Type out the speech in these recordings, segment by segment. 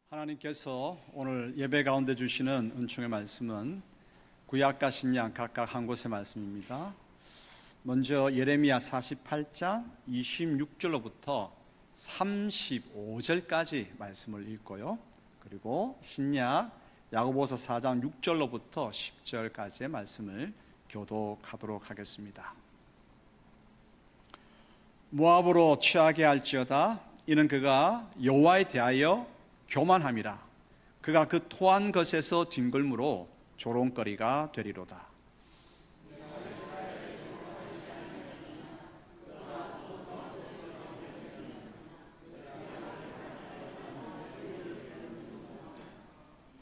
하나님께서 오늘 예배 가운데 주시는 은총의 말씀은 구약과 신약 각각 한 곳의 말씀입니다. 먼저 예레미야 48장 26절로부터 35절까지 말씀을 읽고요. 그리고 신약 야고보서 4장 6절로부터 10절까지의 말씀을 교독하도록 하겠습니다. 모압으로 취하게 할지어다. 이는 그가 여호와에 대하여 교만함이라. 그가 그 토한 것에서 뒹굴므로 조롱거리가 되리로다.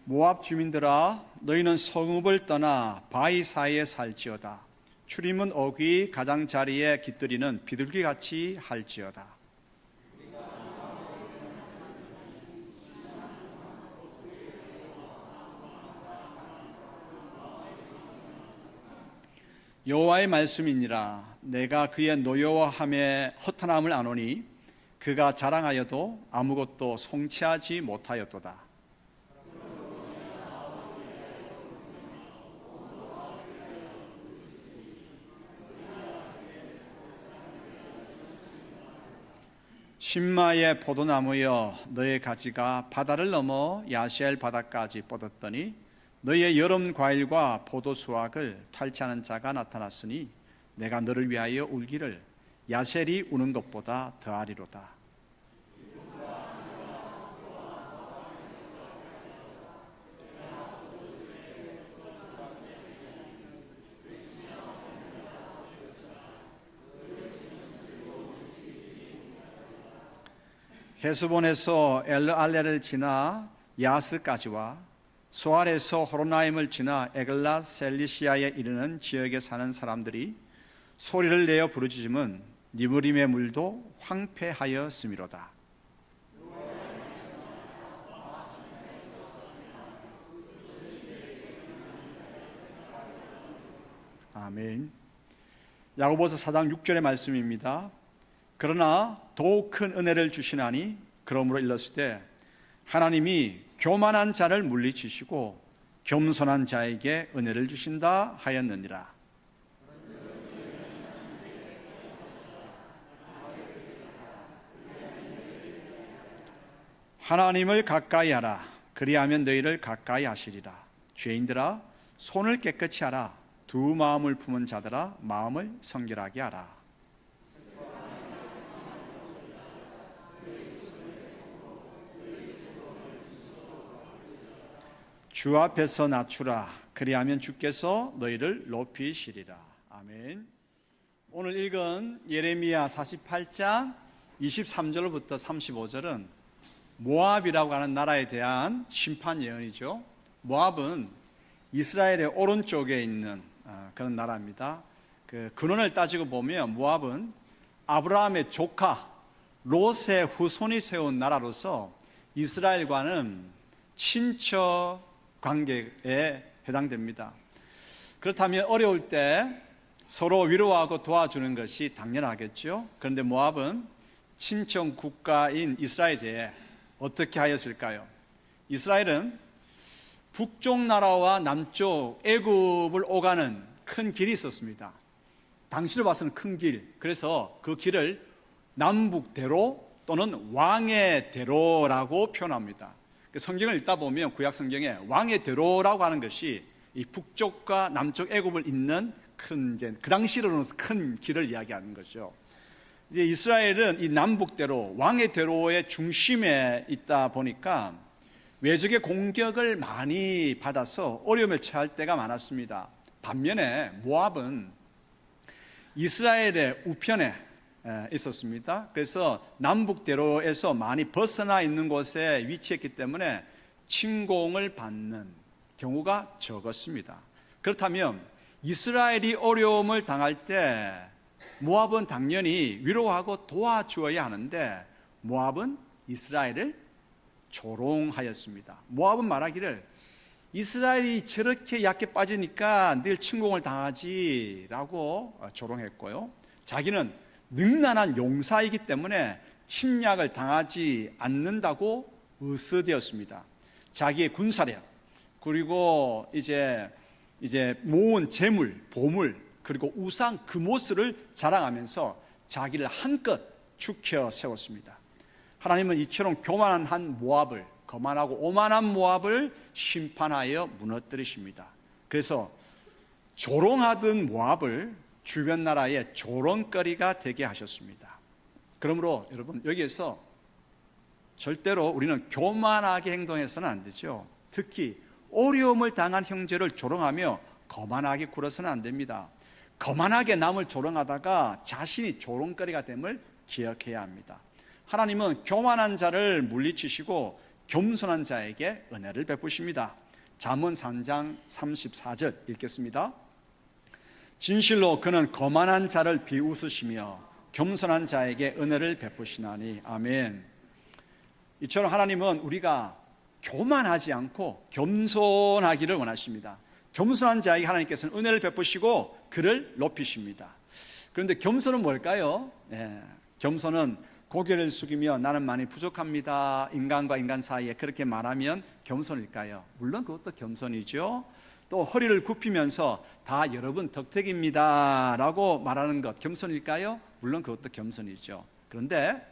모압 주민들아, 너희는 성읍을 떠나 바위 사이에 살지어다. 출입문 어귀 가장자리에 깃들이는 비둘기같이 할지어다. 여호와의 말씀이니라. 내가 그의 노여워함에 허탄함을 아노니 그가 자랑하여도 아무것도 성취하지 못하였도다. 신마의 포도나무여, 너의 가지가 바다를 넘어 야셀 바다까지 뻗었더니 너희의 여름 과일과 포도 수확을 탈취하는 자가 나타났으니 내가 너를 위하여 울기를 야셀이 우는 것보다 더하리로다. 헤스본에서 엘르알레를 지나 야스까지와 소알에서 호로나임을 지나 에글라 셀리시아에 이르는 지역에 사는 사람들이 소리를 내어 부르짖음은 니브림의 물도 황폐하였음이로다. 아멘. 야고보서 4장 6절의 말씀입니다. 그러나 더욱 큰 은혜를 주시나니 그러므로 일렀으되 하나님이 교만한 자를 물리치시고 겸손한 자에게 은혜를 주신다 하였느니라. 하나님을 가까이 하라. 그리하면 너희를 가까이 하시리라. 죄인들아, 손을 깨끗이 하라. 두 마음을 품은 자들아, 마음을 성결하게 하라. 주 앞에서 낮추라. 그리하면 주께서 너희를 높이시리라. 아멘. 오늘 읽은 예레미야 48장 23절부터 35절은 모압이라고 하는 나라에 대한 심판 예언이죠. 모압은 이스라엘의 오른쪽에 있는 그런 나라입니다. 그 근원을 따지고 보면 모압은 아브라함의 조카 롯의 후손이 세운 나라로서 이스라엘과는 친척 관계에 해당됩니다. 그렇다면 어려울 때 서로 위로하고 도와주는 것이 당연하겠죠. 그런데 모압은 친척 국가인 이스라엘에 대해 어떻게 하였을까요? 이스라엘은 북쪽 나라와 남쪽 애굽을 오가는 큰 길이 있었습니다. 당시로 봐서는 큰 길. 그래서 그 길을 남북대로 또는 왕의 대로라고 표현합니다. 성경을 읽다 보면 구약 성경에 왕의 대로라고 하는 것이 이 북쪽과 남쪽 애굽을 잇는 큰, 이제 그 당시로는 큰 길을 이야기하는 거죠. 이제 이스라엘은 이 남북대로 왕의 대로의 중심에 있다 보니까 외적의 공격을 많이 받아서 어려움을 처할 때가 많았습니다. 반면에 모압은 이스라엘의 우편에 있었습니다. 그래서 남북대로에서 많이 벗어나 있는 곳에 위치했기 때문에 침공을 받는 경우가 적었습니다. 그렇다면 이스라엘이 어려움을 당할 때 모압은 당연히 위로하고 도와주어야 하는데 모압은 이스라엘을 조롱하였습니다. 모압은 말하기를 이스라엘이 저렇게 약해 빠지니까 늘 침공을 당하지라고 조롱했고요. 자기는 능란한 용사이기 때문에 침략을 당하지 않는다고 으스되었습니다. 자기의 군사력, 그리고 이제 모은 재물, 보물, 그리고 우상 금오스를 자랑하면서 자기를 한껏 축혀 세웠습니다. 하나님은 이처럼 교만한 한 모압을, 거만하고 오만한 모압을 심판하여 무너뜨리십니다. 그래서 조롱하던 모압을 주변 나라의 조롱거리가 되게 하셨습니다. 그러므로 여러분, 여기에서 절대로 우리는 교만하게 행동해서는 안 되죠. 특히 어려움을 당한 형제를 조롱하며 거만하게 굴어서는 안 됩니다. 거만하게 남을 조롱하다가 자신이 조롱거리가 됨을 기억해야 합니다. 하나님은 교만한 자를 물리치시고 겸손한 자에게 은혜를 베푸십니다. 잠언 3장 34절 읽겠습니다. 진실로 그는 거만한 자를 비웃으시며 겸손한 자에게 은혜를 베푸시나니. 아멘. 이처럼 하나님은 우리가 교만하지 않고 겸손하기를 원하십니다. 겸손한 자에게 하나님께서는 은혜를 베푸시고 그를 높이십니다. 그런데 겸손은 뭘까요? 겸손은 고개를 숙이며 나는 많이 부족합니다, 인간과 인간 사이에 그렇게 말하면 겸손일까요? 물론 그것도 겸손이죠. 또 허리를 굽히면서 다 여러분 덕택입니다 라고 말하는 것 겸손일까요? 물론 그것도 겸손이죠. 그런데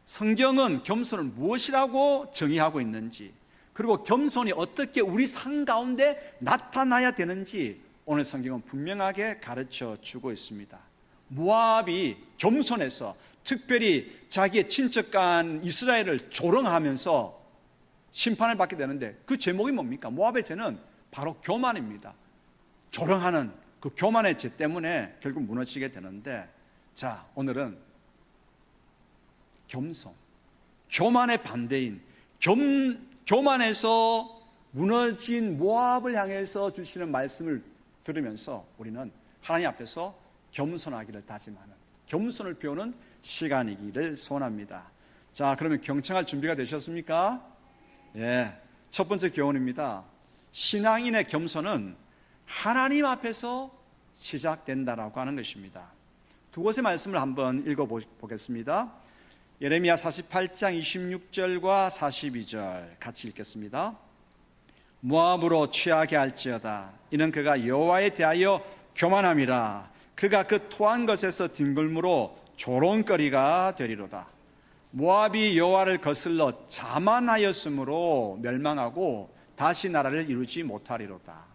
성경은 겸손을 무엇이라고 정의하고 있는지, 그리고 겸손이 어떻게 우리 삶 가운데 나타나야 되는지 오늘 성경은 분명하게 가르쳐 주고 있습니다. 모압이 겸손해서 특별히 자기의 친척간 이스라엘을 조롱하면서 심판을 받게 되는데 그 제목이 뭡니까? 모압의 죄는 바로 교만입니다. 조롱하는 그 교만의 죄 때문에 결국 무너지게 되는데, 자, 오늘은 겸손, 교만의 반대인 교만에서 무너진 모압을 향해서 주시는 말씀을 들으면서 우리는 하나님 앞에서 겸손하기를 다짐하는, 겸손을 배우는 시간이기를 소원합니다. 자, 그러면 경청할 준비가 되셨습니까? 예, 첫 번째 교훈입니다. 신앙인의 겸손은 하나님 앞에서 시작된다라고 하는 것입니다. 두 곳의 말씀을 한번 읽어보겠습니다. 예레미야 48장 26절과 42절 같이 읽겠습니다. 모압으로 취하게 할지어다. 이는 그가 여호와에 대하여 교만함이라. 그가 그 토한 것에서 뒹굴므로 조롱거리가 되리로다. 모압이 여호와를 거슬러 자만하였으므로 멸망하고 다시 나라를 이루지 못하리로다.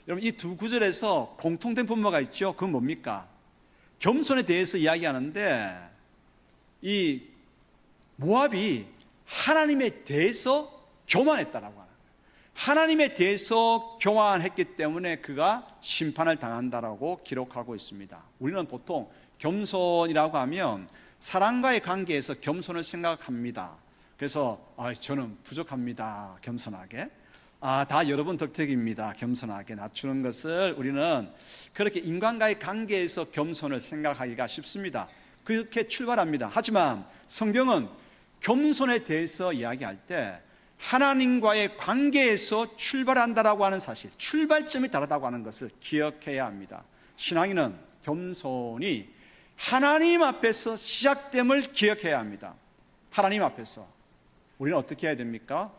여러분, 이 두 구절에서 공통된 분모가 있죠. 그건 뭡니까? 겸손에 대해서 이야기하는데 이 모압이 하나님에 대해서 교만했다라고 하는 거예요. 하나님에 대해서 교만했기 때문에 그가 심판을 당한다라고 기록하고 있습니다. 우리는 보통 겸손이라고 하면 사람과의 관계에서 겸손을 생각합니다. 그래서 저는 부족합니다, 겸손하게. 다 여러분 덕택입니다, 겸손하게 낮추는 것을 우리는 그렇게 인간과의 관계에서 겸손을 생각하기가 쉽습니다. 그렇게 출발합니다. 하지만 성경은 겸손에 대해서 이야기할 때 하나님과의 관계에서 출발한다라고 하는 사실, 출발점이 다르다고 하는 것을 기억해야 합니다. 신앙인은 겸손이 하나님 앞에서 시작됨을 기억해야 합니다. 하나님 앞에서 우리는 어떻게 해야 됩니까?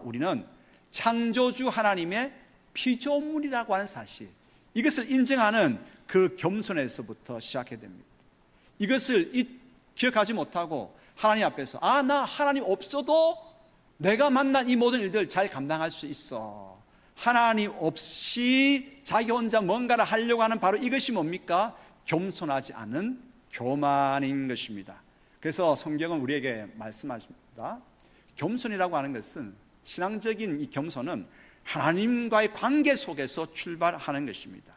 우리는 창조주 하나님의 피조물이라고 하는 사실, 이것을 인정하는 그 겸손에서부터 시작해야 됩니다. 이것을 기억하지 못하고 하나님 앞에서 나 하나님 없어도 내가 만난 이 모든 일들 잘 감당할 수 있어, 하나님 없이 자기 혼자 뭔가를 하려고 하는 바로 이것이 뭡니까? 겸손하지 않은 교만인 것입니다. 그래서 성경은 우리에게 말씀하십니다. 겸손이라고 하는 것은, 신앙적인 이 겸손은 하나님과의 관계 속에서 출발하는 것입니다.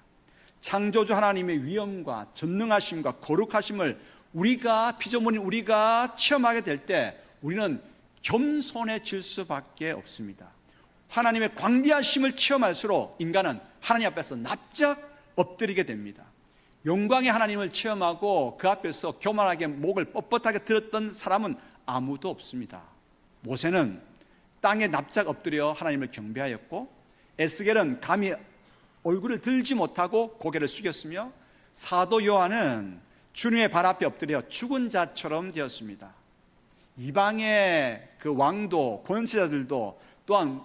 창조주 하나님의 위엄과 전능하심과 거룩하심을 우리가, 피조물인 우리가 체험하게 될 때 우리는 겸손해질 수밖에 없습니다. 하나님의 광대하심을 체험할수록 인간은 하나님 앞에서 납작 엎드리게 됩니다. 영광의 하나님을 체험하고 그 앞에서 교만하게 목을 뻣뻣하게 들었던 사람은 아무도 없습니다. 모세는 땅에 납작 엎드려 하나님을 경배하였고, 에스겔은 감히 얼굴을 들지 못하고 고개를 숙였으며, 사도 요한은 주님의 발 앞에 엎드려 죽은 자처럼 되었습니다. 이방의 그 왕도, 권세자들도, 또한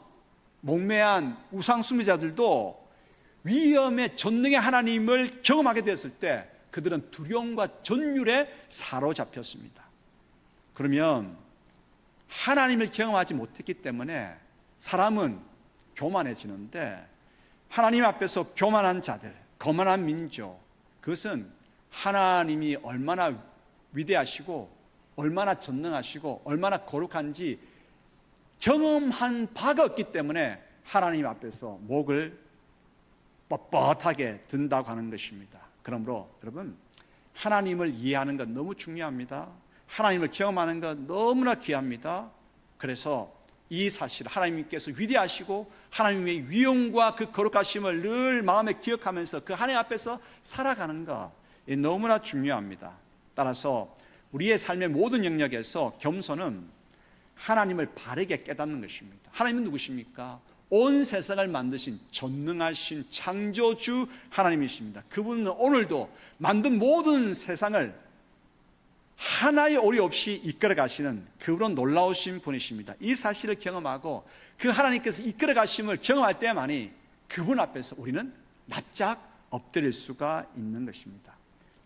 목매한 우상 숭배자들도 위엄의 전능의 하나님을 경험하게 되었을 때 그들은 두려움과 전율에 사로잡혔습니다. 그러면 하나님을 경험하지 못했기 때문에 사람은 교만해지는데, 하나님 앞에서 교만한 자들, 거만한 민족, 그것은 하나님이 얼마나 위대하시고 얼마나 전능하시고 얼마나 거룩한지 경험한 바가 없기 때문에 하나님 앞에서 목을 뻣뻣하게 든다고 하는 것입니다. 그러므로 여러분, 하나님을 이해하는 것 너무 중요합니다. 하나님을 경험하는 것 너무나 귀합니다. 그래서 이 사실, 하나님께서 위대하시고 하나님의 위엄과 그 거룩하심을 늘 마음에 기억하면서 그 하나님 앞에서 살아가는 것, 너무나 중요합니다. 따라서 우리의 삶의 모든 영역에서 겸손은 하나님을 바르게 깨닫는 것입니다. 하나님은 누구십니까? 온 세상을 만드신 전능하신 창조주 하나님이십니다. 그분은 오늘도 만든 모든 세상을 하나의 오류 없이 이끌어 가시는 그런 놀라우신 분이십니다. 이 사실을 경험하고 그 하나님께서 이끌어 가심을 경험할 때만이 그분 앞에서 우리는 납작 엎드릴 수가 있는 것입니다.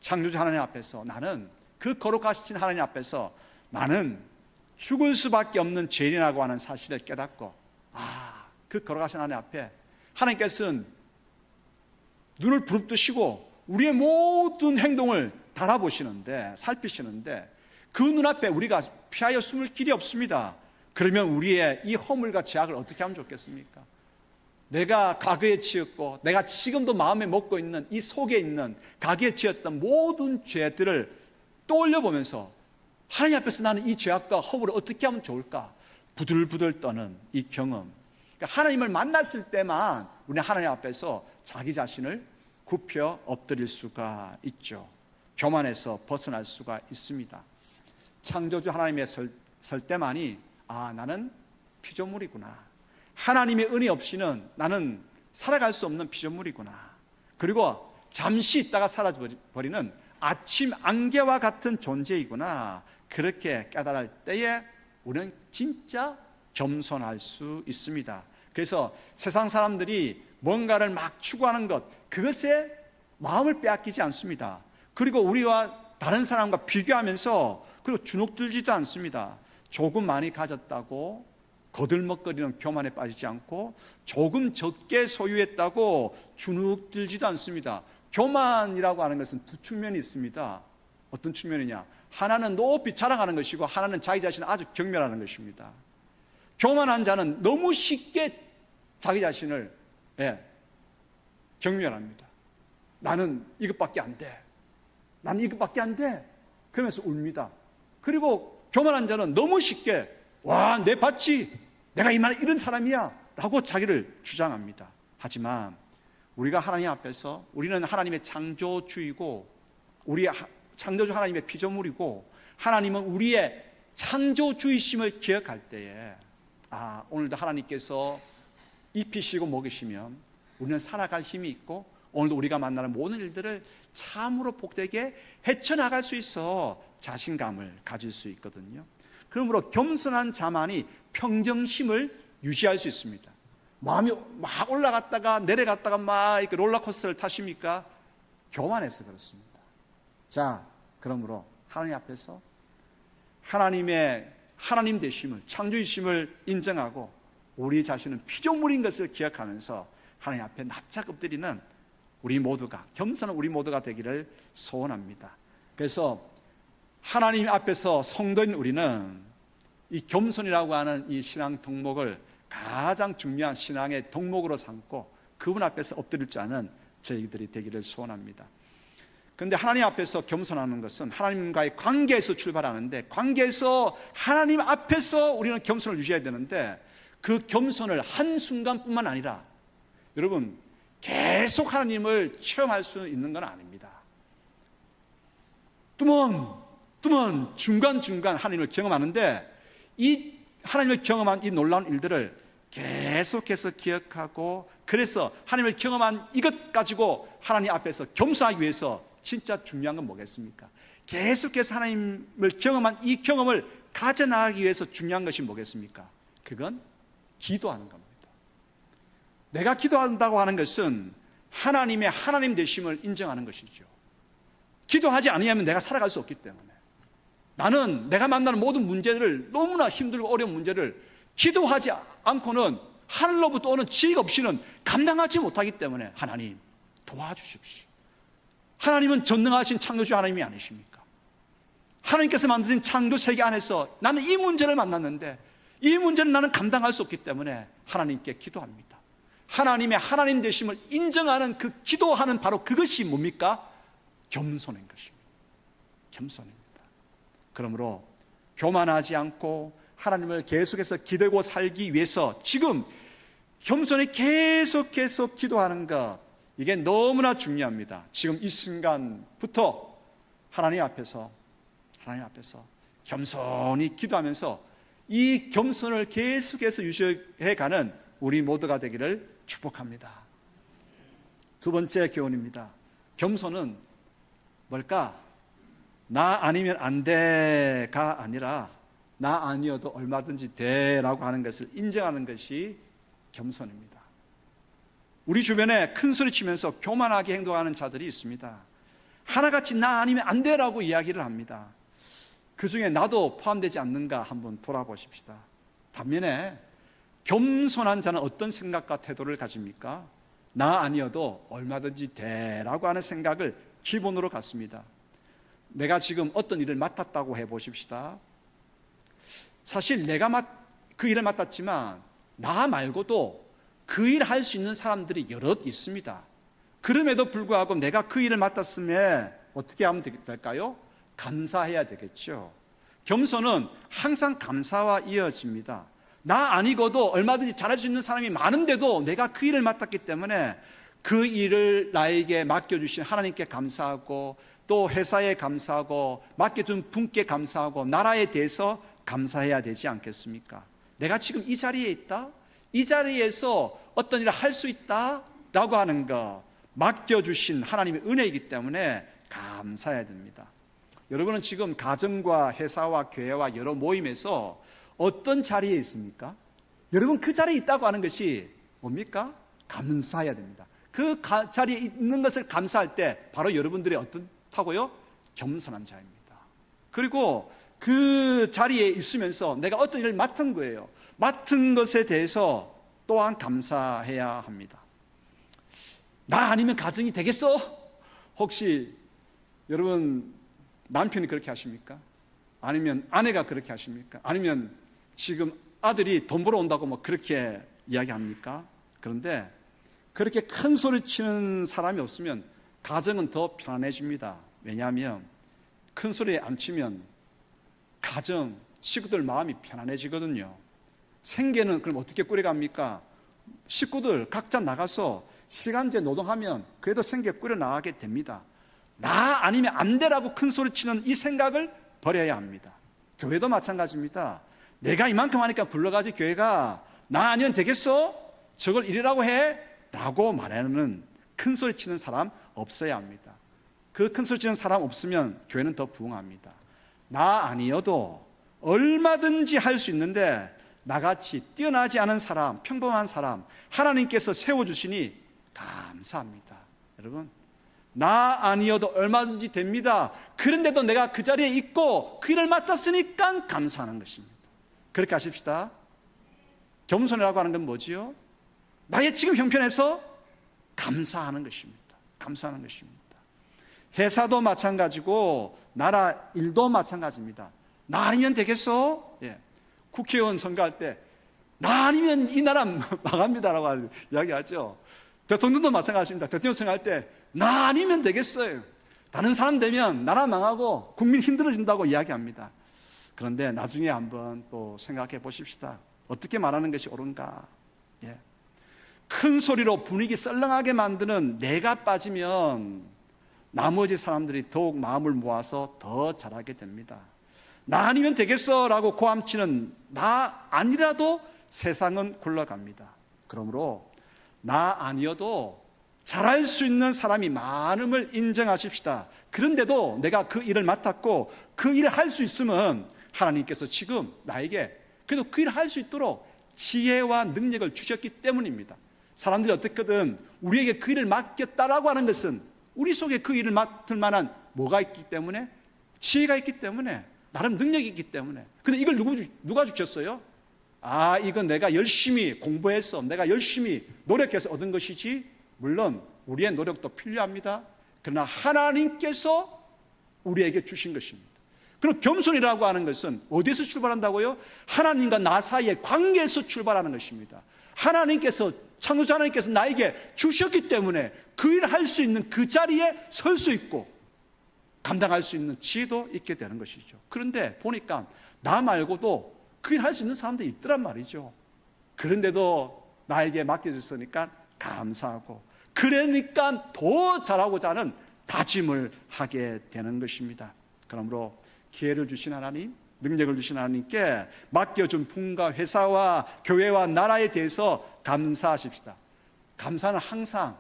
창조주 하나님 앞에서, 나는 그 거룩하신 하나님 앞에서 나는 죽을 수밖에 없는 죄인이라고 하는 사실을 깨닫고, 그 거룩하신 하나님 앞에 하나님께서는 눈을 부릅뜨시고 우리의 모든 행동을 달아보시는데, 살피시는데, 그 눈앞에 우리가 피하여 숨을 길이 없습니다. 그러면 우리의 이 허물과 죄악을 어떻게 하면 좋겠습니까? 내가 과거에 지었고 내가 지금도 마음에 먹고 있는 이 속에 있는 과거에 지었던 모든 죄들을 떠올려 보면서 하나님 앞에서 나는 이 죄악과 허물을 어떻게 하면 좋을까? 부들부들 떠는 이 경험, 그러니까 하나님을 만났을 때만 우리는 하나님 앞에서 자기 자신을 굽혀 엎드릴 수가 있죠. 교만에서 벗어날 수가 있습니다. 창조주 하나님의 설 때만이 나는 피조물이구나, 하나님의 은혜 없이는 나는 살아갈 수 없는 피조물이구나, 그리고 잠시 있다가 사라져버리는 아침 안개와 같은 존재이구나, 그렇게 깨달을 때에 우리는 진짜 겸손할 수 있습니다. 그래서 세상 사람들이 뭔가를 막 추구하는 것, 그것에 마음을 빼앗기지 않습니다. 그리고 우리와 다른 사람과 비교하면서 그리고 주눅들지도 않습니다. 조금 많이 가졌다고 거들먹거리는 교만에 빠지지 않고, 조금 적게 소유했다고 주눅들지도 않습니다. 교만이라고 하는 것은 두 측면이 있습니다. 어떤 측면이냐? 하나는 높이 자랑하는 것이고 하나는 자기 자신을 아주 경멸하는 것입니다. 교만한 자는 너무 쉽게 자기 자신을 경멸합니다. 나는 이것밖에 안 돼, 나는 이것밖에 안 돼, 그러면서 웁니다. 그리고 교만한 자는 너무 쉽게 내 밭이, 내가 이런 사람이야 라고 자기를 주장합니다. 하지만 우리가 하나님 앞에서, 우리는 하나님의 창조주이고 우리 창조주 하나님의 피조물이고 하나님은 우리의 창조주이심을 기억할 때에 오늘도 하나님께서 입히시고 먹이시면 우리는 살아갈 힘이 있고 오늘도 우리가 만나는 모든 일들을 참으로 복되게 헤쳐나갈 수 있어 자신감을 가질 수 있거든요. 그러므로 겸손한 자만이 평정심을 유지할 수 있습니다. 마음이 막 올라갔다가 내려갔다가 막 이렇게 롤러코스터를 타십니까? 교만해서 그렇습니다. 자, 그러므로 하나님 앞에서 하나님 되심을, 창조이심을 인정하고 우리 자신은 피조물인 것을 기억하면서 하나님 앞에 납작 엎드리는 우리 모두가, 겸손한 우리 모두가 되기를 소원합니다. 그래서 하나님 앞에서 성도인 우리는 이 겸손이라고 하는 이 신앙 덕목을 가장 중요한 신앙의 덕목으로 삼고 그분 앞에서 엎드릴 줄 아는 저희들이 되기를 소원합니다. 그런데 하나님 앞에서 겸손하는 것은 하나님과의 관계에서 출발하는데, 관계에서 하나님 앞에서 우리는 겸손을 유지해야 되는데, 그 겸손을 한순간뿐만 아니라 여러분 계속 하나님을 체험할 수 있는 건 아닙니다. 뚜먼 중간중간 하나님을 경험하는데, 이 하나님을 경험한 이 놀라운 일들을 계속해서 기억하고, 그래서 하나님을 경험한 이것 가지고 하나님 앞에서 겸손하기 위해서 진짜 중요한 건 뭐겠습니까? 계속해서 하나님을 경험한 이 경험을 가져나가기 위해서 중요한 것이 뭐겠습니까? 그건 기도하는 겁니다. 내가 기도한다고 하는 것은 하나님의 하나님 되심을 인정하는 것이죠. 기도하지 않으면 내가 살아갈 수 없기 때문에, 나는 내가 만나는 모든 문제를, 너무나 힘들고 어려운 문제를 기도하지 않고는, 하늘로부터 오는 지혜가 없이는 감당하지 못하기 때문에 하나님 도와주십시오. 하나님은 전능하신 창조주 하나님이 아니십니까? 하나님께서 만드신 창조 세계 안에서 나는 이 문제를 만났는데 이 문제는 나는 감당할 수 없기 때문에 하나님께 기도합니다. 하나님의 하나님 되심을 인정하는 그 기도하는 바로 그것이 뭡니까? 겸손인 것입니다. 겸손입니다. 그러므로 교만하지 않고 하나님을 계속해서 기대고 살기 위해서 지금 겸손히 계속해서 기도하는 것, 이게 너무나 중요합니다. 지금 이 순간부터 하나님 앞에서 겸손히 기도하면서 이 겸손을 계속해서 유지해가는 우리 모두가 되기를 축복합니다. 두 번째 교훈입니다. 겸손은 뭘까? 나 아니면 안 돼가 아니라 나 아니어도 얼마든지 돼라고 하는 것을 인정하는 것이 겸손입니다. 우리 주변에 큰 소리 치면서 교만하게 행동하는 자들이 있습니다. 하나같이 나 아니면 안 돼라고 이야기를 합니다. 그 중에 나도 포함되지 않는가 한번 돌아보십시다. 반면에 겸손한 자는 어떤 생각과 태도를 가집니까? 나 아니어도 얼마든지 돼라고 하는 생각을 기본으로 갖습니다. 내가 지금 어떤 일을 맡았다고 해보십시다. 사실 내가 그 일을 맡았지만 나 말고도 그 일을 할 수 있는 사람들이 여럿 있습니다. 그럼에도 불구하고 내가 그 일을 맡았음에 어떻게 하면 될까요? 감사해야 되겠죠. 겸손은 항상 감사와 이어집니다. 나 아니고도 얼마든지 잘할 수 있는 사람이 많은데도 내가 그 일을 맡았기 때문에 그 일을 나에게 맡겨주신 하나님께 감사하고, 또 회사에 감사하고, 맡겨준 분께 감사하고, 나라에 대해서 감사해야 되지 않겠습니까? 내가 지금 이 자리에 있다? 이 자리에서 어떤 일을 할 수 있다? 라고 하는 거, 맡겨주신 하나님의 은혜이기 때문에 감사해야 됩니다. 여러분은 지금 가정과 회사와 교회와 여러 모임에서 어떤 자리에 있습니까? 여러분 그 자리에 있다고 하는 것이 뭡니까? 감사해야 됩니다. 그 자리에 있는 것을 감사할 때 바로 여러분들이 어떻다고요? 겸손한 자입니다. 그리고 그 자리에 있으면서 내가 어떤 일을 맡은 거예요. 맡은 것에 대해서 또한 감사해야 합니다. 나 아니면 가정이 되겠어? 혹시 여러분 남편이 그렇게 하십니까? 아니면 아내가 그렇게 하십니까? 아니면 지금 아들이 돈 벌어 온다고 뭐 그렇게 이야기합니까? 그런데 그렇게 큰 소리 치는 사람이 없으면 가정은 더 편안해집니다. 왜냐하면 큰 소리 안 치면 가정, 식구들 마음이 편안해지거든요. 생계는 그럼 어떻게 꾸려갑니까? 식구들 각자 나가서 시간제 노동하면 그래도 생계 꾸려나가게 됩니다. 나 아니면 안 되라고 큰 소리 치는 이 생각을 버려야 합니다. 교회도 마찬가지입니다. 내가 이만큼 하니까 굴러가지 교회가 나 아니면 되겠어? 저걸 이리라고 해? 라고 말하는 큰 소리 치는 사람 없어야 합니다. 그 큰 소리 치는 사람 없으면 교회는 더 부흥합니다. 나 아니어도 얼마든지 할 수 있는데 나같이 뛰어나지 않은 사람, 평범한 사람 하나님께서 세워주시니 감사합니다. 여러분, 나 아니어도 얼마든지 됩니다. 그런데도 내가 그 자리에 있고 그 일을 맡았으니까 감사하는 것입니다. 그렇게 하십시다. 겸손이라고 하는 건 뭐지요? 나의 지금 형편에서 감사하는 것입니다. 감사하는 것입니다. 회사도 마찬가지고 나라 일도 마찬가지입니다. 나 아니면 되겠어? 예. 국회의원 선거할 때 나 아니면 이 나라 망합니다라고 이야기하죠. 대통령도 마찬가지입니다. 대통령 선거할 때 나 아니면 되겠어요. 다른 사람 되면 나라 망하고 국민 힘들어진다고 이야기합니다. 그런데 나중에 한번 또 생각해 보십시다. 어떻게 말하는 것이 옳은가? 예. 큰 소리로 분위기 썰렁하게 만드는 내가 빠지면 나머지 사람들이 더욱 마음을 모아서 더 잘하게 됩니다. 나 아니면 되겠어 라고 고함치는 나 아니라도 세상은 굴러갑니다. 그러므로 나 아니어도 잘할 수 있는 사람이 많음을 인정하십시다. 그런데도 내가 그 일을 맡았고 그 일을 할 수 있으면 하나님께서 지금 나에게 그래도 그 일을 할 수 있도록 지혜와 능력을 주셨기 때문입니다. 사람들이 어떻게든 우리에게 그 일을 맡겼다라고 하는 것은 우리 속에 그 일을 맡을 만한 뭐가 있기 때문에, 지혜가 있기 때문에, 나름 능력이 있기 때문에. 근데 이걸 누가 주셨어요? 이건 내가 열심히 공부해서, 내가 열심히 노력해서 얻은 것이지, 물론 우리의 노력도 필요합니다. 그러나 하나님께서 우리에게 주신 것입니다. 그럼 겸손이라고 하는 것은 어디서 출발한다고요? 하나님과 나 사이의 관계에서 출발하는 것입니다. 하나님께서, 창조자 하나님께서 나에게 주셨기 때문에 그 일을 할 수 있는 그 자리에 설 수 있고 감당할 수 있는 지혜도 있게 되는 것이죠. 그런데 보니까 나 말고도 그 일을 할 수 있는 사람들이 있더란 말이죠. 그런데도 나에게 맡겨줬으니까 감사하고, 그러니까 더 잘하고자 하는 다짐을 하게 되는 것입니다. 그러므로 기회를 주신 하나님, 능력을 주신 하나님께 맡겨준 분과 회사와 교회와 나라에 대해서 감사하십시다. 감사는 항상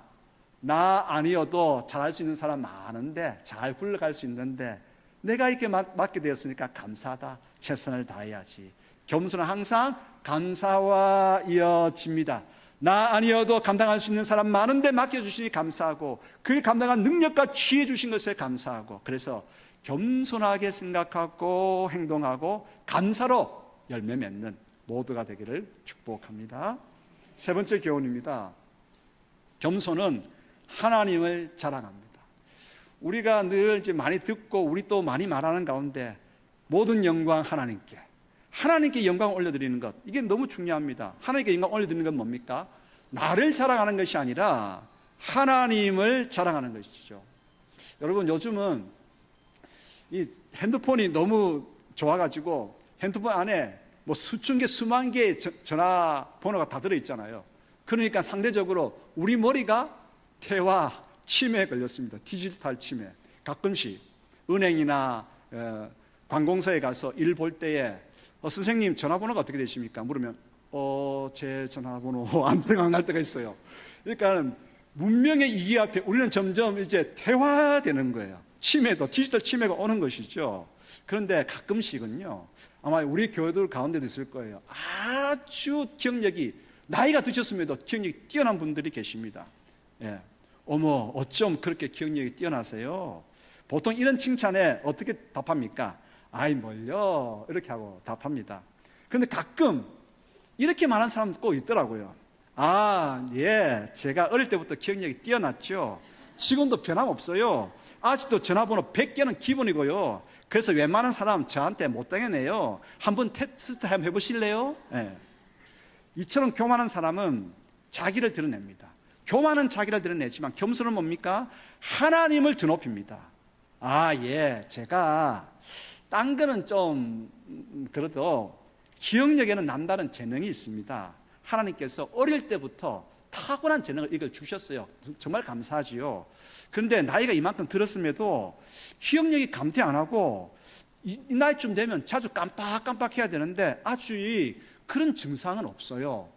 나 아니어도 잘할 수 있는 사람 많은데, 잘 굴러갈 수 있는데 내가 이렇게 맡게 되었으니까 감사하다, 최선을 다해야지. 겸손은 항상 감사와 이어집니다. 나 아니어도 감당할 수 있는 사람 많은데 맡겨주시니 감사하고, 그를 감당한 능력과 지혜 주신 것에 감사하고, 그래서 겸손하게 생각하고 행동하고 감사로 열매 맺는 모두가 되기를 축복합니다. 세 번째 교훈입니다. 겸손은 하나님을 자랑합니다. 우리가 늘 이제 많이 듣고 우리 또 많이 말하는 가운데 모든 영광 하나님께, 하나님께 영광을 올려드리는 것, 이게 너무 중요합니다. 하나님께 영광 올려드리는 건 뭡니까? 나를 자랑하는 것이 아니라 하나님을 자랑하는 것이죠. 여러분, 요즘은 이 핸드폰이 너무 좋아가지고 핸드폰 안에 뭐 수천 개, 수만 개의 전화번호가 다 들어있잖아요. 그러니까 상대적으로 우리 머리가 태화 치매에 걸렸습니다. 디지털 치매. 가끔씩 은행이나 관공서에 가서 일 볼 때에 선생님 전화번호가 어떻게 되십니까? 물으면 제 전화번호 안 생각날 때가 있어요. 그러니까 문명의 이기 앞에 우리는 점점 이제 태화되는 거예요. 치매도, 디지털 치매가 오는 것이죠. 그런데 가끔씩은요, 아마 우리 교회들 가운데도 있을 거예요. 아주 기억력이, 나이가 드셨음에도 기억력이 뛰어난 분들이 계십니다. 예. 어머, 어쩜 그렇게 기억력이 뛰어나세요? 보통 이런 칭찬에 어떻게 답합니까? 아이 뭘요? 이렇게 하고 답합니다. 그런데 가끔 이렇게 말하는 사람 꼭 있더라고요. 예, 제가 어릴 때부터 기억력이 뛰어났죠. 지금도 변함없어요. 아직도 전화번호 100개는 기본이고요. 그래서 웬만한 사람 저한테 못 당해내요. 한번 테스트 한번 해보실래요? 네. 이처럼 교만한 사람은 자기를 드러냅니다. 교만은 자기를 드러내지만 겸손은 뭡니까? 하나님을 드높입니다. 예, 제가 딴 거는 좀 그래도 기억력에는 남다른 재능이 있습니다. 하나님께서 어릴 때부터 타고난 재능을 이걸 주셨어요. 정말 감사하지요. 그런데 나이가 이만큼 들었음에도 기억력이 감퇴 안 하고 이 나이쯤 되면 자주 깜빡깜빡해야 되는데 아주 그런 증상은 없어요.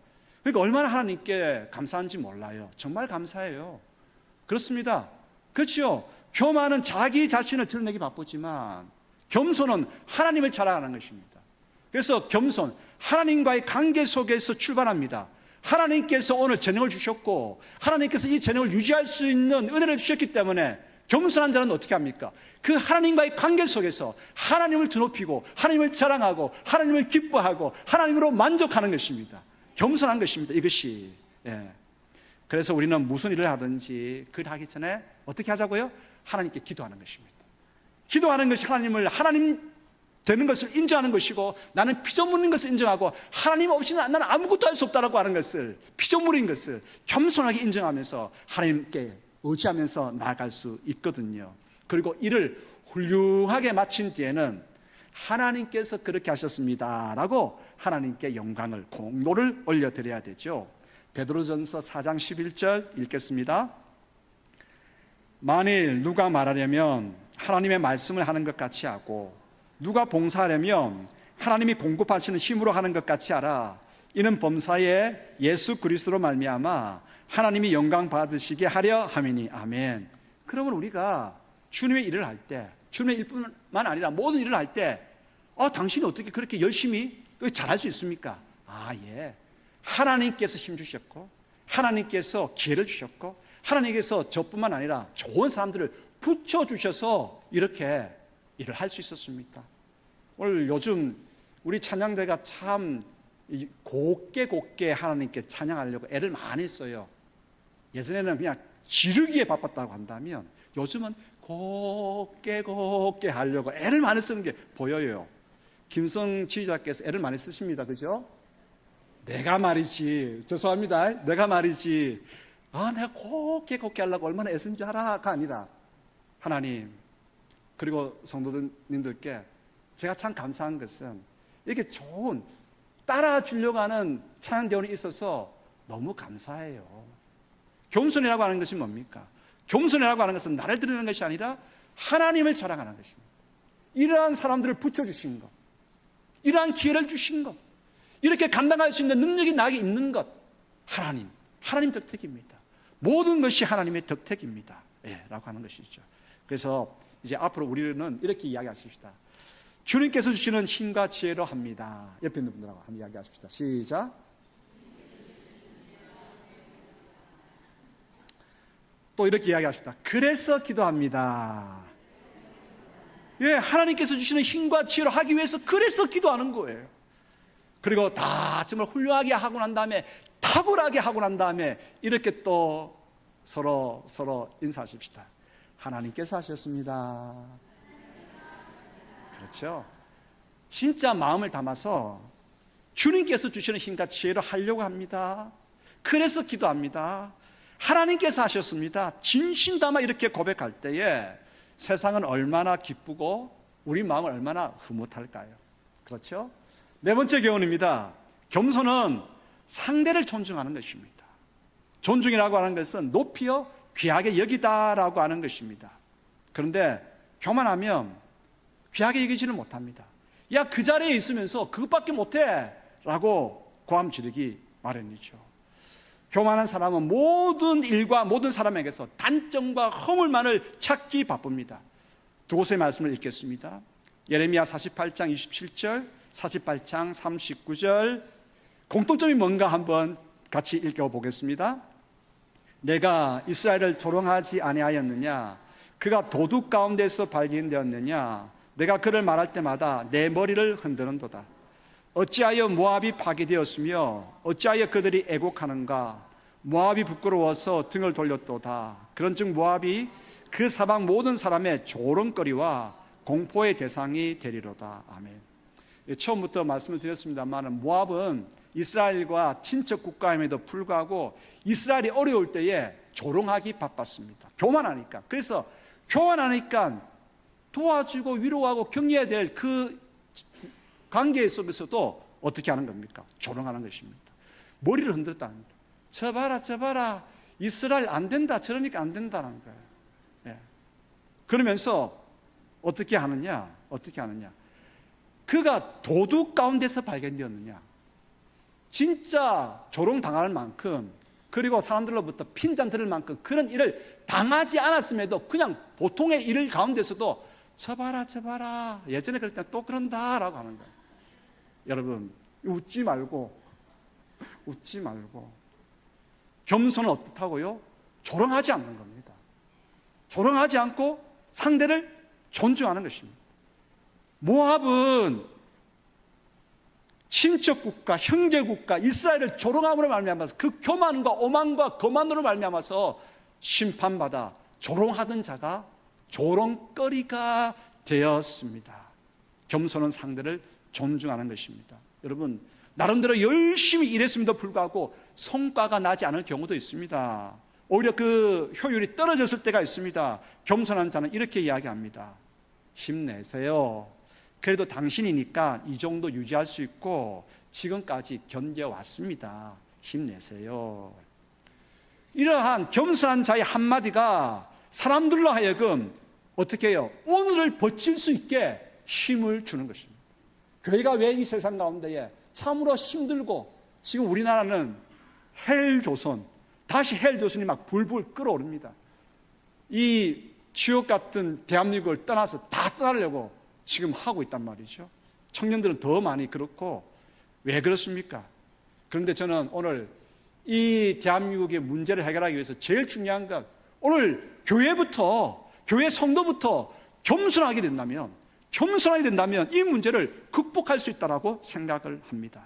그러니까 얼마나 하나님께 감사한지 몰라요. 정말 감사해요. 그렇습니다. 그렇죠. 교만은 자기 자신을 드러내기 바쁘지만 겸손은 하나님을 자랑하는 것입니다. 그래서 겸손, 하나님과의 관계 속에서 출발합니다. 하나님께서 오늘 재능을 주셨고 하나님께서 이 재능을 유지할 수 있는 은혜를 주셨기 때문에 겸손한 자는 어떻게 합니까? 그 하나님과의 관계 속에서 하나님을 드높이고 하나님을 자랑하고 하나님을 기뻐하고 하나님으로 만족하는 것입니다. 겸손한 것입니다. 이것이. 그래서 우리는 무슨 일을 하든지 그 일을 하기 전에 어떻게 하자고요? 하나님께 기도하는 것입니다. 기도하는 것이 하나님 되는 것을 인정하는 것이고, 나는 피조물인 것을 인정하고 하나님 없이는 나는 아무것도 할 수 없다라고 하는 것을, 피조물인 것을 겸손하게 인정하면서 하나님께 의지하면서 나아갈 수 있거든요. 그리고 이를 훌륭하게 마친 뒤에는 하나님께서 그렇게 하셨습니다라고 하나님께 영광을, 공로를 올려드려야 되죠. 베드로전서 4장 11절 읽겠습니다. 만일 누가 말하려면 하나님의 말씀을 하는 것 같이 하고 누가 봉사하려면 하나님이 공급하시는 힘으로 하는 것 같이 하라. 이는 범사에 예수 그리스도로 말미암아 하나님이 영광 받으시게 하려 함이니. 아멘. 그러면 우리가 주님의 일을 할 때, 주님의 일뿐만 아니라 모든 일을 할 때 당신이 어떻게 그렇게 열심히 잘할 수 있습니까? 예. 하나님께서 힘주셨고, 하나님께서 기회를 주셨고, 하나님께서 저뿐만 아니라 좋은 사람들을 붙여주셔서 이렇게 일을 할 수 있었습니다. 오늘 요즘 우리 찬양대가 참 곱게 하나님께 찬양하려고 애를 많이 써요. 예전에는 그냥 지르기에 바빴다고 한다면 요즘은 곱게 하려고 애를 많이 쓰는 게 보여요. 김성 지휘자께서 애를 많이 쓰십니다. 그죠? 내가 말이지, 죄송합니다. 내가 말이지, 내가 곱게 하려고 얼마나 애쓴 줄 알아가 아니라 하나님, 그리고 성도님들께 제가 참 감사한 것은 이렇게 좋은 따라주려고 하는 찬양대원이 있어서 너무 감사해요. 겸손이라고 하는 것이 뭡니까? 겸손이라고 하는 것은 나를 드리는 것이 아니라 하나님을 자랑하는 것입니다. 이러한 사람들을 붙여주신 것, 이러한 기회를 주신 것, 이렇게 감당할 수 있는 능력이 나에게 있는 것, 하나님 덕택입니다. 모든 것이 하나님의 덕택입니다. 라고 하는 것이죠. 그래서 이제 앞으로 우리는 이렇게 이야기하십시다. 주님께서 주시는 힘과 지혜로 합니다. 옆에 있는 분들하고 한번 이야기하십시다. 시작. 또 이렇게 이야기하십시다. 그래서 기도합니다. 하나님께서 주시는 힘과 지혜로 하기 위해서 그래서 기도하는 거예요. 그리고 다 정말 훌륭하게 하고 난 다음에, 탁월하게 하고 난 다음에 이렇게 또 서로 인사하십시다. 하나님께서 하셨습니다. 그렇죠? 진짜 마음을 담아서 주님께서 주시는 힘과 지혜로 하려고 합니다. 그래서 기도합니다. 하나님께서 하셨습니다. 진심 담아 이렇게 고백할 때에 세상은 얼마나 기쁘고 우리 마음은 얼마나 흐뭇할까요? 그렇죠? 네 번째 교훈입니다. 겸손은 상대를 존중하는 것입니다. 존중이라고 하는 것은 높이어 귀하게 여기다라고 하는 것입니다. 그런데 교만하면 귀하게 여기지는 못합니다. 그 자리에 있으면서 그것밖에 못해 라고 고함 지르기 마련이죠. 교만한 사람은 모든 일과 모든 사람에게서 단점과 허물만을 찾기 바쁩니다. 두 곳의 말씀을 읽겠습니다. 예레미야 48장 27절, 48장 39절. 공통점이 뭔가 한번 같이 읽어보겠습니다. 내가 이스라엘을 조롱하지 아니하였느냐? 그가 도둑 가운데서 발견되었느냐? 내가 그를 말할 때마다 내 머리를 흔드는도다. 어찌하여 모압이 파괴되었으며 어찌하여 그들이 애곡하는가? 모압이 부끄러워서 등을 돌렸도다. 그런즉 모압이 그 사방 모든 사람의 조롱거리와 공포의 대상이 되리로다. 아멘. 처음부터 말씀을 드렸습니다만 모압은 이스라엘과 친척 국가임에도 불구하고 이스라엘이 어려울 때에 조롱하기 바빴습니다. 교만하니까. 그래서 교만하니까 도와주고 위로하고 격려해야 될 그 관계 속에서도 어떻게 하는 겁니까? 조롱하는 것입니다. 머리를 흔들었다는 겁니다. 저 봐라 이스라엘 안 된다, 저러니까 안 된다는 거예요. 그러면서 어떻게 하느냐? 그가 도둑 가운데서 발견되었느냐? 진짜 조롱당할 만큼, 그리고 사람들로부터 핀잔 들을 만큼 그런 일을 당하지 않았음에도 그냥 보통의 일 가운데서도 저 봐라 예전에 그럴 때 또 그런다라고 하는 거예요. 여러분 웃지 말고 겸손은 어떻다고요? 조롱하지 않는 겁니다. 조롱하지 않고 상대를 존중하는 것입니다. 모압은 친척국가, 형제국가 이스라엘을 조롱함으로 말미암아서 그 교만과 오만과 거만으로 말미암아서 심판받아 조롱하던 자가 조롱거리가 되었습니다. 겸손은 상대를 존중하는 것입니다. 여러분 나름대로 열심히 일했음에도 불구하고 성과가 나지 않을 경우도 있습니다. 오히려 그 효율이 떨어졌을 때가 있습니다. 겸손한 자는 이렇게 이야기합니다. 힘내세요. 그래도 당신이니까 이 정도 유지할 수 있고 지금까지 견뎌왔습니다. 힘내세요. 이러한 겸손한 자의 한마디가 사람들로 하여금 어떻게 해요? 오늘을 버틸 수 있게 힘을 주는 것입니다. 교회가 왜 이 세상 가운데에 참으로 힘들고 지금 우리나라는 헬조선, 다시 헬조선이 막 불불 끓어오릅니다. 이 지옥 같은 대한민국을 떠나서 다 떠나려고 지금 하고 있단 말이죠. 청년들은 더 많이 그렇고, 왜 그렇습니까? 그런데 저는 오늘 이 대한민국의 문제를 해결하기 위해서 제일 중요한 건 오늘 교회부터, 교회 성도부터 겸손하게 된다면 이 문제를 극복할 수 있다고 생각을 합니다.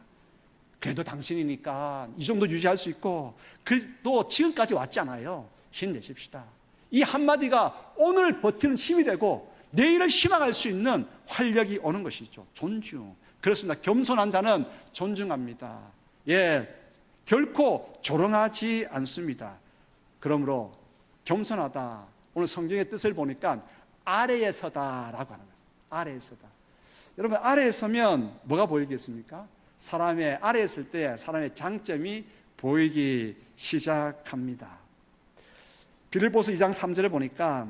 그래도 당신이니까 이 정도 유지할 수 있고, 그래도 지금까지 왔잖아요. 힘내십시다. 이 한마디가 오늘 버티는 힘이 되고 내일을 희망할 수 있는 활력이 오는 것이죠. 존중. 그렇습니다. 겸손한 자는 존중합니다. 결코 조롱하지 않습니다. 그러므로 겸손하다, 오늘 성경의 뜻을 보니까 아래에 서다라고 하는 거죠. 아래에 서다. 여러분, 아래에 서면 뭐가 보이겠습니까? 사람의 아래에 있을 때 사람의 장점이 보이기 시작합니다. 빌립보서 2장 3절에 보니까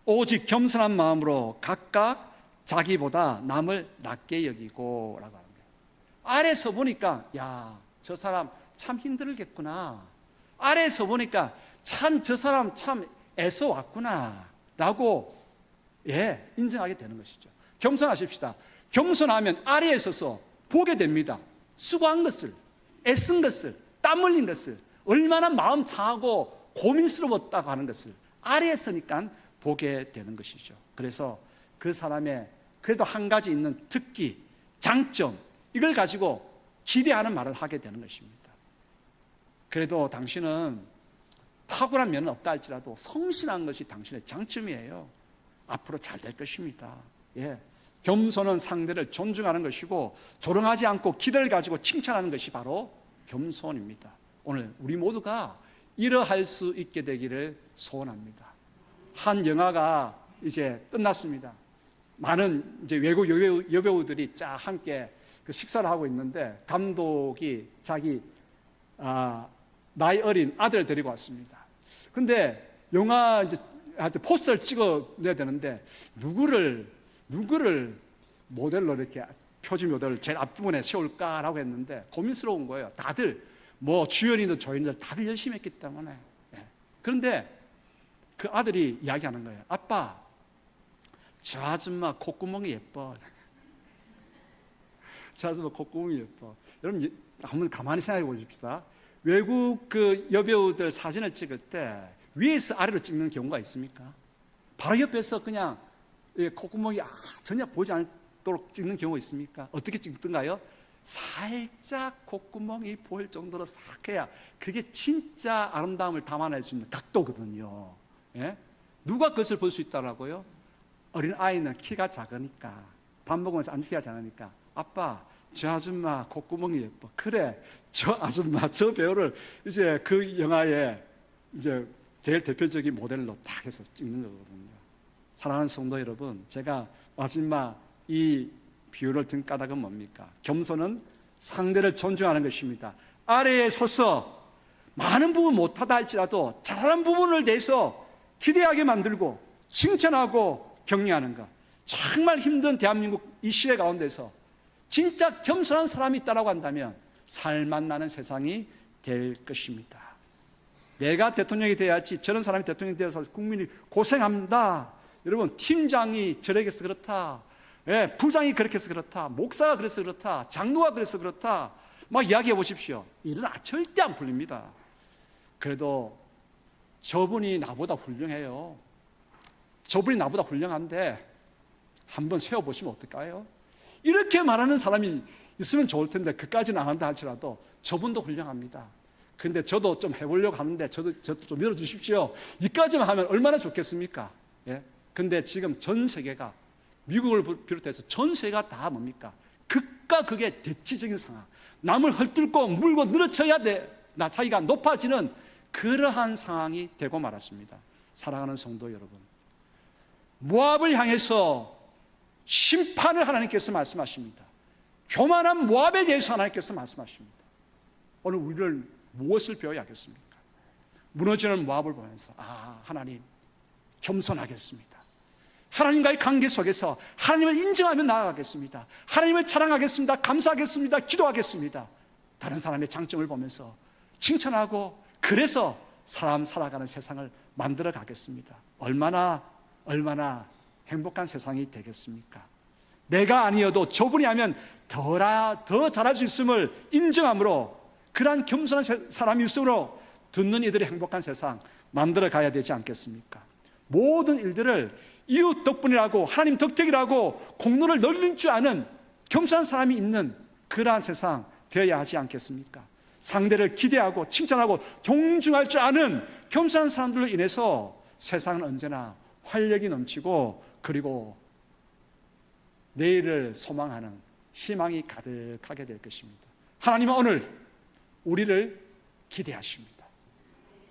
오직 겸손한 마음으로 각각 자기보다 남을 낮게 여기고 라고 하는 거예요. 아래에서 보니까 저 사람 참 힘들겠구나, 아래에서 보니까 참 저 사람 참 애써 왔구나 라고 인정하게 되는 것이죠. 겸손하십시다. 겸손하면 아래에 서서 보게 됩니다. 수고한 것을, 애쓴 것을, 땀 흘린 것을, 얼마나 마음 상하고 고민스러웠다고 하는 것을 아래에 서니까 보게 되는 것이죠. 그래서 그 사람의 그래도 한 가지 있는 특기, 장점, 이걸 가지고 기대하는 말을 하게 되는 것입니다. 그래도 당신은 탁월한 면은 없다 할지라도 성실한 것이 당신의 장점이에요. 앞으로 잘 될 것입니다. 겸손은 상대를 존중하는 것이고, 조롱하지 않고 기대를 가지고 칭찬하는 것이 바로 겸손입니다. 오늘 우리 모두가 이러할 수 있게 되기를 소원합니다. 한 영화가 이제 끝났습니다. 많은 이제 외국 여배우들이 쫙 함께 그 식사를 하고 있는데, 감독이 자기 나이 어린 아들을 데리고 왔습니다. 근데 영화 이제 포스터를 찍어내야 되는데 누구를 모델로 이렇게 표지 모델을 제일 앞부분에 세울까라고 했는데 고민스러운 거예요. 다들 뭐 주연이든 조연이든 다들 열심히 했기 때문에. 그런데 그 아들이 이야기하는 거예요. 아빠, 저 아줌마 콧구멍이 예뻐. 저 아줌마 콧구멍이 예뻐. 여러분 한번 가만히 생각해 보십시다. 외국 그 여배우들 사진을 찍을 때 위에서 아래로 찍는 경우가 있습니까? 바로 옆에서 그냥 콧구멍이 전혀 보이지 않도록 찍는 경우가 있습니까? 어떻게 찍던가요? 살짝 콧구멍이 보일 정도로 싹 해야 그게 진짜 아름다움을 담아낼 수 있는 각도거든요. 누가 그것을 볼 수 있다라고요? 어린 아이는 키가 작으니까, 밥 먹으면서 앉기가 작으니까, 아빠, 저 아줌마 콧구멍이 예뻐. 그래, 저 아줌마, 저 배우를 이제 그 영화에 이제 제일 대표적인 모델로 딱 해서 찍는 거거든요. 사랑하는 성도 여러분, 제가 마지막 이 비유를 든 까닭은 뭡니까? 겸손은 상대를 존중하는 것입니다. 아래에 서서 많은 부분 못하다 할지라도 잘하는 부분을 대해서 기대하게 만들고 칭찬하고 격려하는 것. 정말 힘든 대한민국 이 시대 가운데서 진짜 겸손한 사람이 있다고 한다면 살맛 나는 세상이 될 것입니다. 내가 대통령이 돼야지 저런 사람이 대통령이 되어서 국민이 고생합니다. 여러분, 팀장이 저렇게 해서 그렇다, 부장이 그렇게 해서 그렇다, 목사가 그래서 그렇다, 장로가 그래서 그렇다 막 이야기해 보십시오. 일은 절대 안 풀립니다. 그래도 저분이 나보다 훌륭해요. 저분이 나보다 훌륭한데 한번 세워보시면 어떨까요? 이렇게 말하는 사람이 있으면 좋을 텐데, 그까지는 안 한다 할지라도 저분도 훌륭합니다. 그런데 저도 좀 해보려고 하는데 저도 좀 밀어주십시오. 이까지만 하면 얼마나 좋겠습니까? 근데 지금 전 세계가, 미국을 비롯해서 전 세계가 다 뭡니까? 극과 극의 대치적인 상황, 남을 헐뜯고 물고 늘어져야 나 자기가 높아지는 그러한 상황이 되고 말았습니다. 사랑하는 성도 여러분, 모압을 향해서 심판을 하나님께서 말씀하십니다. 교만한 모압에 대해서 하나님께서 말씀하십니다. 오늘 우리를 무엇을 배워야 하겠습니까? 무너지는 모압을 보면서 하나님, 겸손하겠습니다. 하나님과의 관계 속에서 하나님을 인정하며 나아가겠습니다. 하나님을 자랑하겠습니다. 감사하겠습니다. 기도하겠습니다. 다른 사람의 장점을 보면서 칭찬하고, 그래서 사람 살아가는 세상을 만들어 가겠습니다. 얼마나 행복한 세상이 되겠습니까? 내가 아니어도 저분이 하면 더 잘할 수 있음을 인정함으로 그러한 겸손한 사람이 있음으로 듣는 이들이 행복한 세상 만들어 가야 되지 않겠습니까? 모든 일들을 이웃 덕분이라고 하나님 덕택이라고 공로를 늘릴 줄 아는 겸손한 사람이 있는 그러한 세상 되어야 하지 않겠습니까? 상대를 기대하고 칭찬하고 존중할 줄 아는 겸손한 사람들로 인해서 세상은 언제나 활력이 넘치고 그리고 내일을 소망하는 희망이 가득하게 될 것입니다. 하나님은 오늘 우리를 기대하십니다.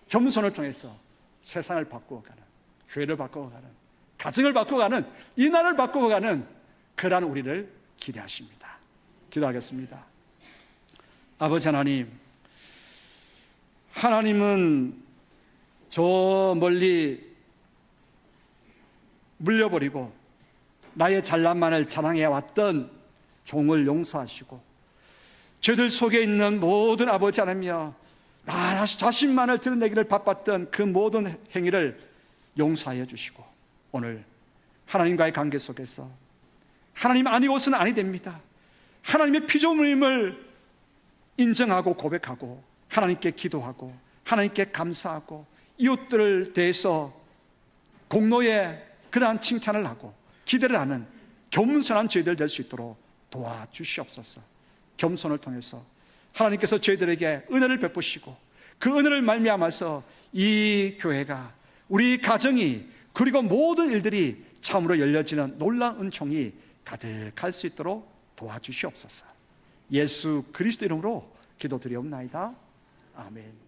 겸손을 통해서 세상을 바꾸어가는, 교회를 바꾸어가는, 가정을 바꾸어가는, 이 나라를 바꾸어가는 그러한 우리를 기대하십니다. 기도하겠습니다. 아버지 하나님, 하나님은 저 멀리 물려버리고 나의 잘난만을 자랑해왔던 종을 용서하시고 저들 속에 있는 모든 아버지 하나님이여, 나 자신만을 드러내기를 바빴던 그 모든 행위를 용서하여 주시고 오늘 하나님과의 관계 속에서 하나님 아니고서는 아니 됩니다. 하나님의 피조물임을 인정하고 고백하고 하나님께 기도하고 하나님께 감사하고 이웃들을 대해서 공로에 그러한 칭찬을 하고 기대를 하는 겸손한 저희들 될 수 있도록 도와주시옵소서. 겸손을 통해서 하나님께서 저희들에게 은혜를 베푸시고 그 은혜를 말미암아서 이 교회가, 우리 가정이, 그리고 모든 일들이 참으로 열려지는 놀라운 은총이 가득할 수 있도록 도와주시옵소서. 예수 그리스도 이름으로 기도드리옵나이다. 아멘.